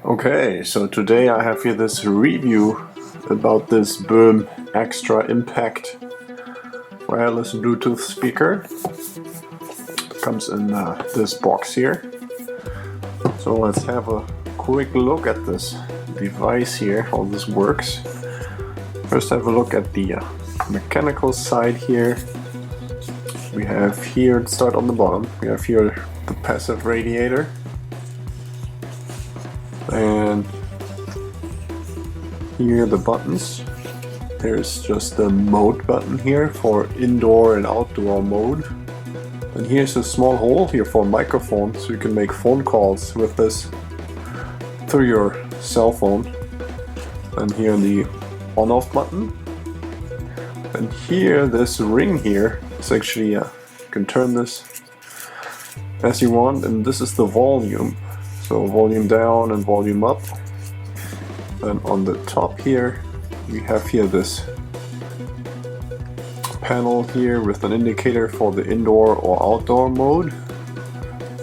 Okay, so today I have here this review about this Böhm Xtra Impact wireless Bluetooth speaker. It comes in this box here. So let's have a quick look at this device here, how this works. First have a look at the mechanical side here. We have here, let's start on the bottom, we have here the passive radiator. And here the buttons. There's just the mode button here for indoor and outdoor mode. And here's a small hole here for a microphone, so you can make phone calls with this through your cell phone. And here the on-off button. And here this ring here is actually, you can turn this as you want, and this is the volume. So volume down and volume up. And on the top here, we have here this panel here with an indicator for the indoor or outdoor mode.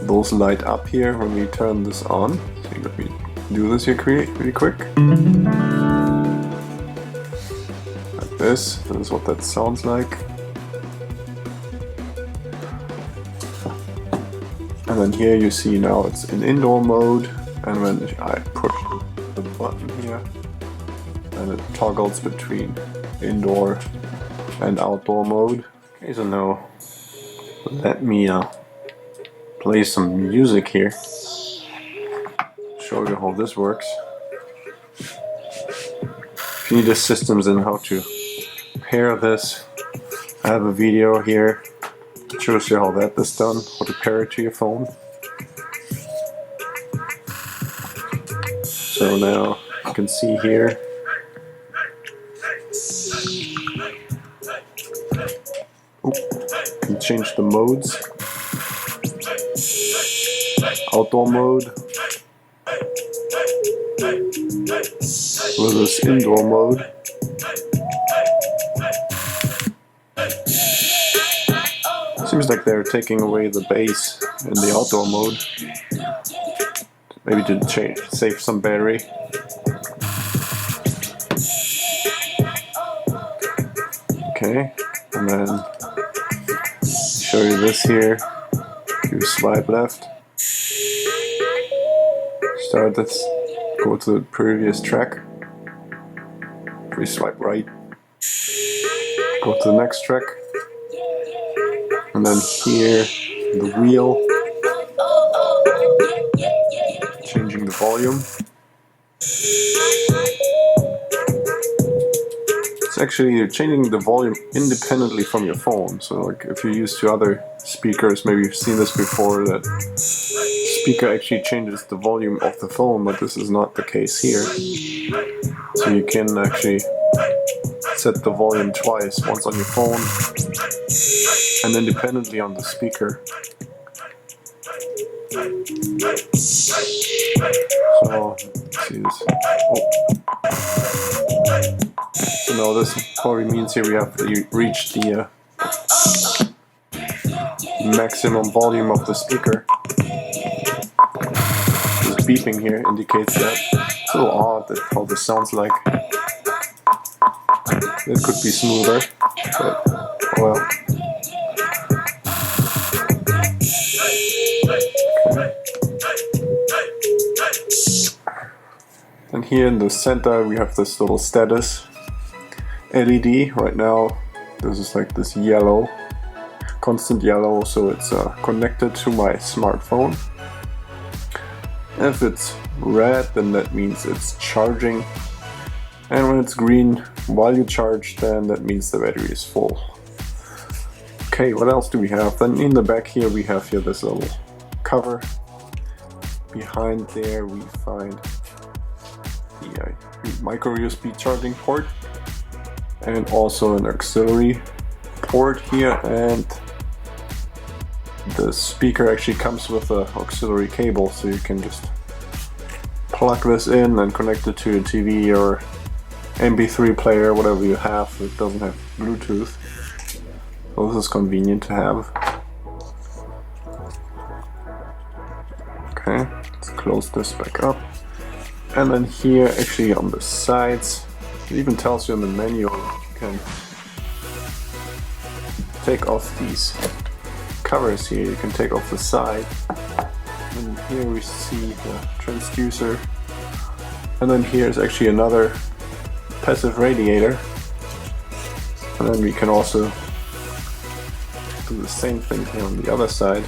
Those light up here when we turn this on. So let me do this here really quick. Like this. This is what that sounds like. And then here you see now it's in indoor mode, and when I push the button here, and it toggles between indoor and outdoor mode. Okay, so now let me play some music here, show you how this works. If you need the systems and how to pair this, I have a video here. Shows you how that is done, how to pair it to your phone. So now you can see here. You change the modes. Outdoor mode versus indoor mode. Seems like they're taking away the bass in the outdoor mode. Maybe to save some battery. Okay, and then show you this here. You swipe left. Start this. Go to the previous track. We swipe right. Go to the next track. And then here, the wheel, changing the volume. It's actually you're changing the volume independently from your phone. So like if you're used to other speakers, maybe you've seen this before, that speaker actually changes the volume of the phone, but this is not the case here. So you can actually set the volume twice, once on your phone and independently on the speaker. So let's see this. So now this probably means here we have reached the maximum volume of the speaker. This beeping here indicates that. It's a little odd that how this sounds like. It could be smoother, but oh well. Okay. And here in the center we have this little status LED. Right now this is like this yellow, constant yellow, so it's connected to my smartphone. If it's red, then that means it's charging. And when it's green while you charge, then that means the battery is full. Okay, what else do we have? Then in the back here we have here this little cover. Behind there we find the micro USB charging port and also an auxiliary port here, and the speaker actually comes with an auxiliary cable, so you can just plug this in and connect it to your TV or MP3 player, whatever you have. It doesn't have Bluetooth, so this is convenient to have. Okay, let's close this back up. And then here, actually on the sides, it even tells you in the menu you can take off these covers here. You can take off the side. And here we see the transducer. And then here is actually another passive radiator. And then we can also do the same thing here on the other side.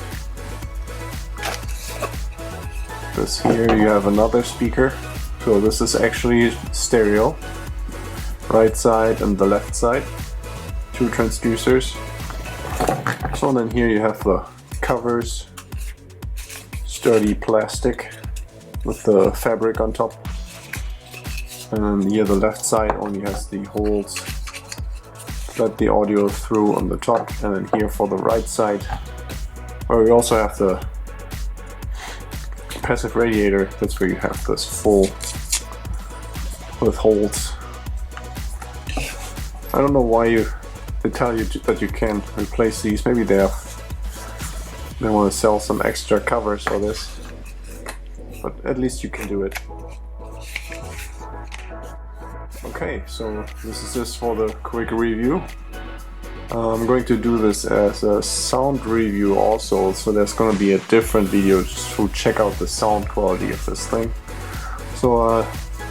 Because here you have another speaker. So this is actually stereo. Right side and the left side. Two transducers. So then here you have the covers. Sturdy plastic with the fabric on top. And then here the left side only has the holes to let the audio through on the top. And then here for the right side, where we also have the passive radiator, that's where you have this full with holes. I don't know why they tell you that you can replace these. Maybe they want to sell some extra covers for this, but at least you can do it. Okay, so this is just for the quick review. I'm going to do this as a sound review also, so there's going to be a different video just to check out the sound quality of this thing. So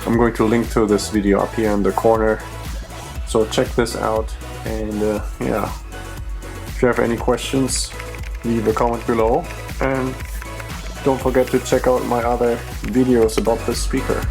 I'm going to link to this video up here in the corner, so check this out. And yeah, if you have any questions, leave a comment below, and don't forget to check out my other videos about this speaker.